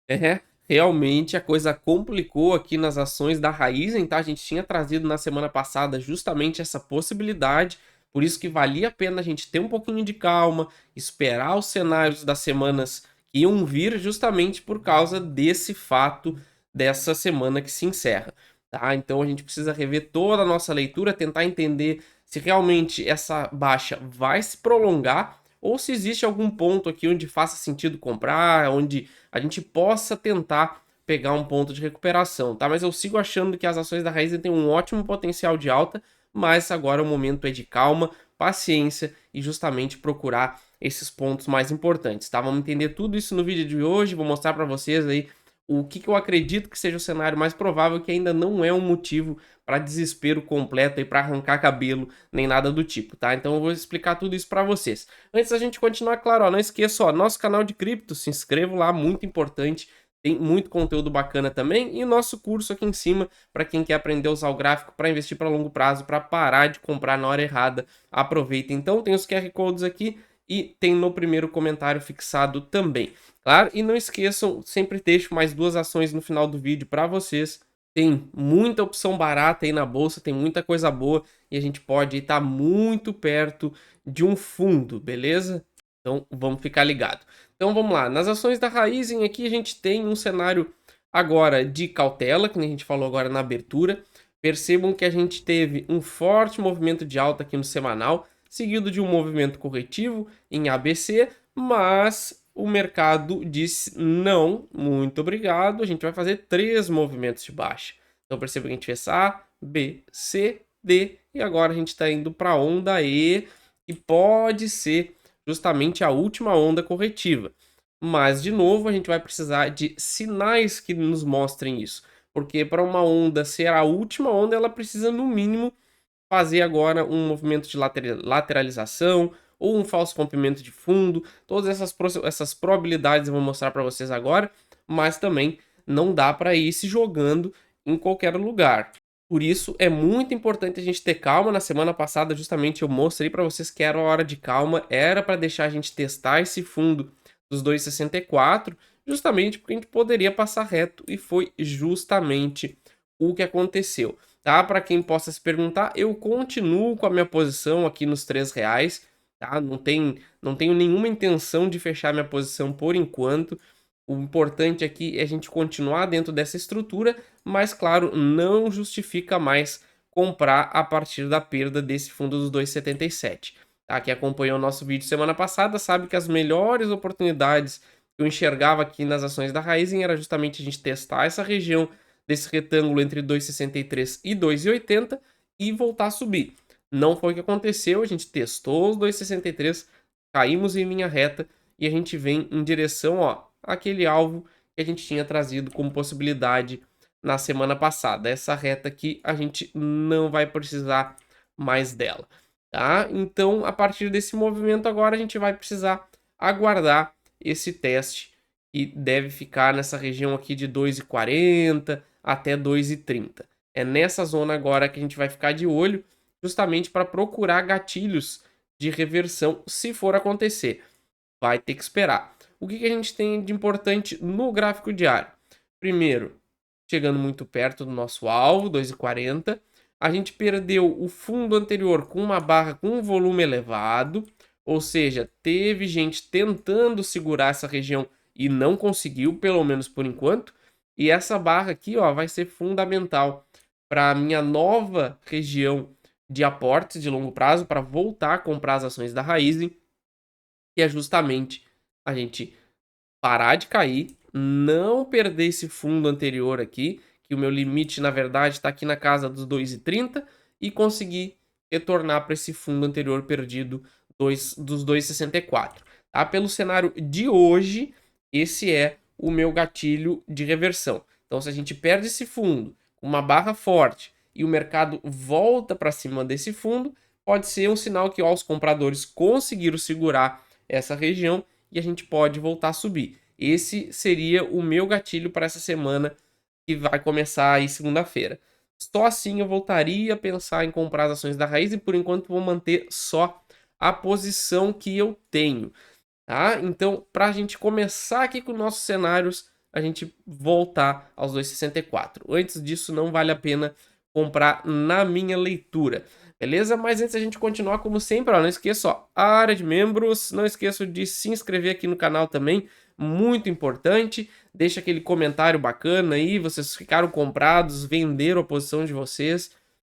É, realmente a coisa complicou aqui nas ações da Raizen, tá? A gente tinha trazido na semana passada justamente essa possibilidade, por isso que valia a pena a gente ter um pouquinho de calma, esperar os cenários das semanas que iam vir justamente por causa desse fato dessa semana que se encerra, tá? Então a gente precisa rever toda a nossa leitura, tentar entender se realmente essa baixa vai se prolongar ou se existe algum ponto aqui onde faça sentido comprar, onde a gente possa tentar pegar um ponto de recuperação, tá? Mas eu sigo achando que as ações da Raizen têm um ótimo potencial de alta, mas agora o momento é de calma, paciência e justamente procurar esses pontos mais importantes, tá? Vamos entender tudo isso no vídeo de hoje, vou mostrar para vocês aí o que eu acredito que seja o cenário mais provável, que ainda não é um motivo para desespero completo e para arrancar cabelo, nem nada do tipo, tá? Então eu vou explicar tudo isso para vocês. Antes da gente continuar, claro, ó, não esqueça, ó, nosso canal de cripto, se inscreva lá, muito importante. Tem muito conteúdo bacana também e nosso curso aqui em cima para quem quer aprender a usar o gráfico para investir para longo prazo, para parar de comprar na hora errada. Aproveita então, tem os QR Codes aqui e tem no primeiro comentário fixado também. Claro, e não esqueçam, sempre deixo mais duas ações no final do vídeo para vocês. Tem muita opção barata aí na bolsa, tem muita coisa boa e a gente pode estar muito perto de um fundo, beleza? Então vamos ficar ligado. Então vamos lá, nas ações da Raizen aqui a gente tem um cenário agora de cautela, que nem a gente falou agora na abertura. Percebam que a gente teve um forte movimento de alta aqui no semanal, seguido de um movimento corretivo em ABC, mas o mercado disse não, muito obrigado, a gente vai fazer 3 movimentos de baixa. Então perceba que a gente fez A, B, C, D e agora a gente está indo para a onda E, que pode ser justamente a última onda corretiva. Mas, de novo, a gente vai precisar de sinais que nos mostrem isso. Porque para uma onda ser a última onda, ela precisa, no mínimo, fazer agora um movimento de lateralização ou um falso rompimento de fundo. Todas essas probabilidades eu vou mostrar para vocês agora, mas também não dá para ir se jogando em qualquer lugar. Por isso é muito importante a gente ter calma. Na semana passada, justamente eu mostrei para vocês que era a hora de calma, era para deixar a gente testar esse fundo dos 2,64, justamente porque a gente poderia passar reto e foi justamente o que aconteceu. Tá? Para quem possa se perguntar, eu continuo com a minha posição aqui nos R$ 3, tá? Não tenho nenhuma intenção de fechar minha posição por enquanto. O importante aqui é a gente continuar dentro dessa estrutura, mas claro, não justifica mais comprar a partir da perda desse fundo dos 2,77. Tá? Quem acompanhou o nosso vídeo semana passada sabe que as melhores oportunidades que eu enxergava aqui nas ações da Raizen era justamente a gente testar essa região desse retângulo entre 2,63 e 2,80 e voltar a subir. Não foi o que aconteceu, a gente testou os 2,63, caímos em linha reta e a gente vem em direção, ó, àquele alvo que a gente tinha trazido como possibilidade na semana passada. Essa reta aqui a gente não vai precisar mais dela, tá? Então, a partir desse movimento agora a gente vai precisar aguardar esse teste que deve ficar nessa região aqui de 2,40 até 2,30. É nessa zona agora que a gente vai ficar de olho, justamente para procurar gatilhos de reversão, se for acontecer. Vai ter que esperar. O que a gente tem de importante no gráfico diário? Primeiro, chegando muito perto do nosso alvo, 2,40. A gente perdeu o fundo anterior com uma barra com um volume elevado, ou seja, teve gente tentando segurar essa região e não conseguiu, pelo menos por enquanto. E essa barra aqui, ó, vai ser fundamental para a minha nova região de aportes de longo prazo, para voltar a comprar as ações da Raizen, que é justamente a gente parar de cair, não perder esse fundo anterior aqui, que o meu limite na verdade está aqui na casa dos 2,30 e conseguir retornar para esse fundo anterior perdido dos 2,64. Tá? Pelo cenário de hoje, esse é o meu gatilho de reversão. Então, se a gente perde esse fundo com uma barra forte e o mercado volta para cima desse fundo, pode ser um sinal que ó, os compradores conseguiram segurar essa região e a gente pode voltar a subir. Esse seria o meu gatilho para essa semana que vai começar aí segunda-feira. Só assim eu voltaria a pensar em comprar as ações da Raiz e por enquanto vou manter só a posição que eu tenho, tá? Então, para a gente começar aqui com nossos cenários, a gente voltar aos 2,64. Antes disso, não vale a pena comprar na minha leitura. Beleza? Mas antes a gente continuar, como sempre, ó, não esqueça, ó, a área de membros, não esqueça de se inscrever aqui no canal também, muito importante. Deixa aquele comentário bacana aí, vocês ficaram comprados, venderam a posição de vocês,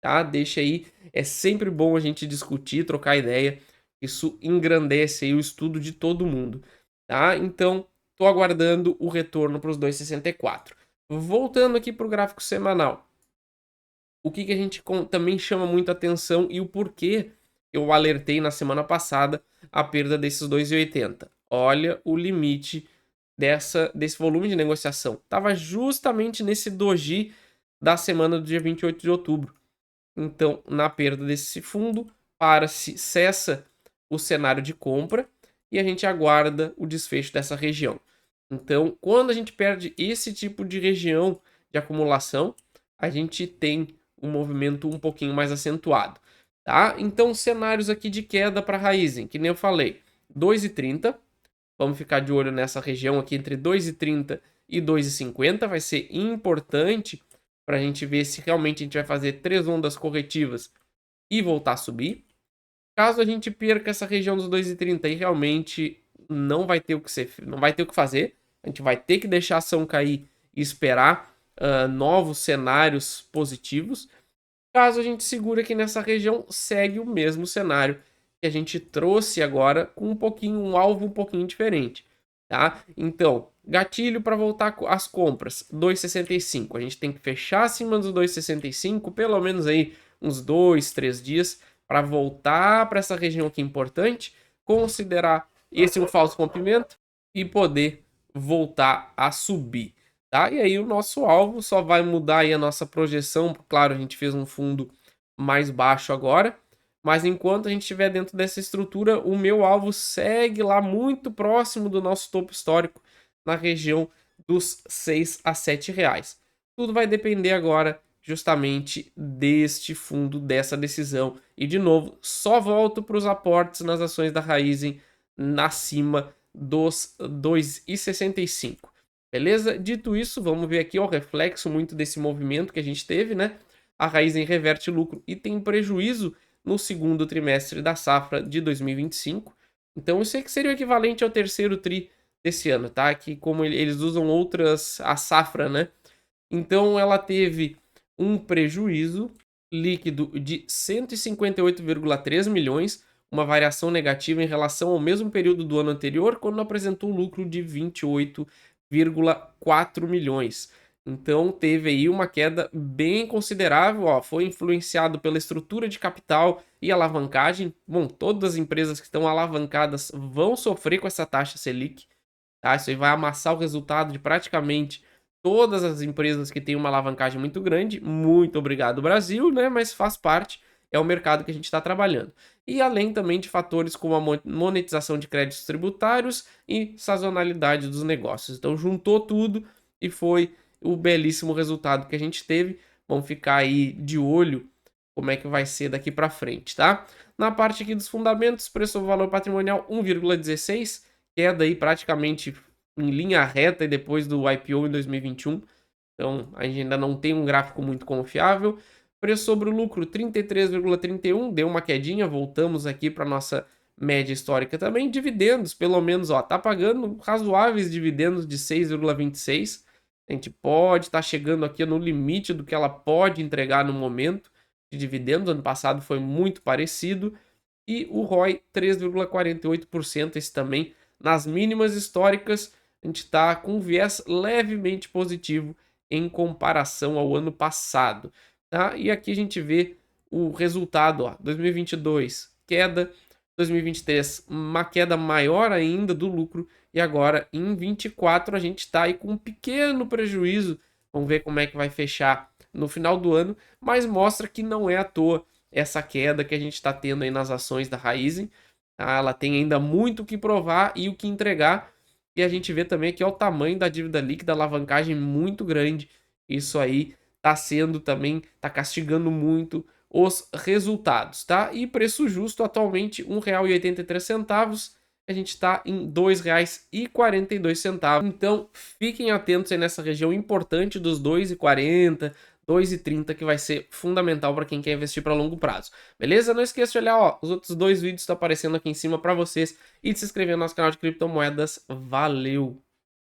tá? Deixa aí, é sempre bom a gente discutir, trocar ideia, isso engrandece aí o estudo de todo mundo, tá? Então, tô aguardando o retorno para os 2,64. Voltando aqui para o gráfico semanal, o que a gente também chama muito atenção e o porquê eu alertei na semana passada a perda desses 2,80. Olha o limite desse volume de negociação. Estava justamente nesse doji da semana do dia 28 de outubro. Então, na perda desse fundo, cessa o cenário de compra e a gente aguarda o desfecho dessa região. Então, quando a gente perde esse tipo de região de acumulação, a gente tem um movimento um pouquinho mais acentuado, tá? Então, cenários aqui de queda para Raizen, que nem eu falei, 2,30. Vamos ficar de olho nessa região aqui entre 2,30 e 2,50. Vai ser importante para a gente ver se realmente a gente vai fazer 3 ondas corretivas e voltar a subir. Caso a gente perca essa região dos 2,30 e realmente não vai ter o que fazer, a gente vai ter que deixar a ação cair e esperar novos cenários positivos. Caso a gente segure aqui nessa região, segue o mesmo cenário que a gente trouxe agora com um alvo um pouquinho diferente, tá? Então, gatilho para voltar às compras, 2,65. A gente tem que fechar acima dos 2,65, pelo menos aí uns 2, 3 dias para voltar para essa região aqui importante, considerar esse um falso rompimento e poder voltar a subir. Tá? E aí o nosso alvo só vai mudar aí a nossa projeção. Claro, a gente fez um fundo mais baixo agora, mas enquanto a gente estiver dentro dessa estrutura, o meu alvo segue lá muito próximo do nosso topo histórico, na região dos 6 a 7 reais. Tudo vai depender agora justamente deste fundo, dessa decisão. E de novo, só volto para os aportes nas ações da Raizen acima dos 2,65. Beleza? Dito isso, vamos ver aqui o reflexo muito desse movimento que a gente teve, né? A Raizen reverte lucro e tem prejuízo no segundo trimestre da safra de 2025. Então, isso aqui seria o equivalente ao terceiro tri desse ano, tá? Que como eles usam a safra, né? Então, ela teve um prejuízo líquido de 158,3 milhões, uma variação negativa em relação ao mesmo período do ano anterior, quando apresentou um lucro de 28,4 milhões. Então teve aí uma queda bem considerável, ó, foi influenciado pela estrutura de capital e alavancagem. Bom, todas as empresas que estão alavancadas vão sofrer com essa taxa Selic, tá? Isso aí vai amassar o resultado de praticamente todas as empresas que têm uma alavancagem muito grande. Muito obrigado, Brasil, né? Mas faz parte, é o mercado que a gente está trabalhando. E além também de fatores como a monetização de créditos tributários e sazonalidade dos negócios. Então juntou tudo e foi o belíssimo resultado que a gente teve. Vamos ficar aí de olho como é que vai ser daqui para frente, tá? Na parte aqui dos fundamentos, preço-valor patrimonial 1,16, queda aí praticamente em linha reta depois do IPO em 2021. Então, a gente ainda não tem um gráfico muito confiável. Preço sobre o lucro 33,31, deu uma quedinha, voltamos aqui para nossa média histórica também. Dividendos, pelo menos, ó, tá pagando razoáveis dividendos de 6,26. A gente pode estar chegando aqui no limite do que ela pode entregar no momento de dividendos. Ano passado foi muito parecido. E o ROI 3,48%, esse também nas mínimas históricas. A gente está com um viés levemente positivo em comparação ao ano passado, tá? E aqui a gente vê o resultado, ó, 2022, queda, 2023, uma queda maior ainda do lucro, e agora em 24 a gente está aí com um pequeno prejuízo. Vamos ver como é que vai fechar no final do ano, mas mostra que não é à toa essa queda que a gente está tendo aí nas ações da Raizen, tá? Ela tem ainda muito o que provar e o que entregar. E a gente vê também que é o tamanho da dívida líquida, alavancagem muito grande. Isso aí tá sendo também, tá castigando muito os resultados, tá? E preço justo atualmente R$ 1,83. a gente está em R$ 2,42. Então, fiquem atentos aí nessa região importante dos 2,40, 2,30, que vai ser fundamental para quem quer investir para longo prazo. Beleza? Não esqueça de olhar, ó, os outros dois vídeos estão aparecendo aqui em cima para vocês e de se inscrever no nosso canal de criptomoedas. Valeu!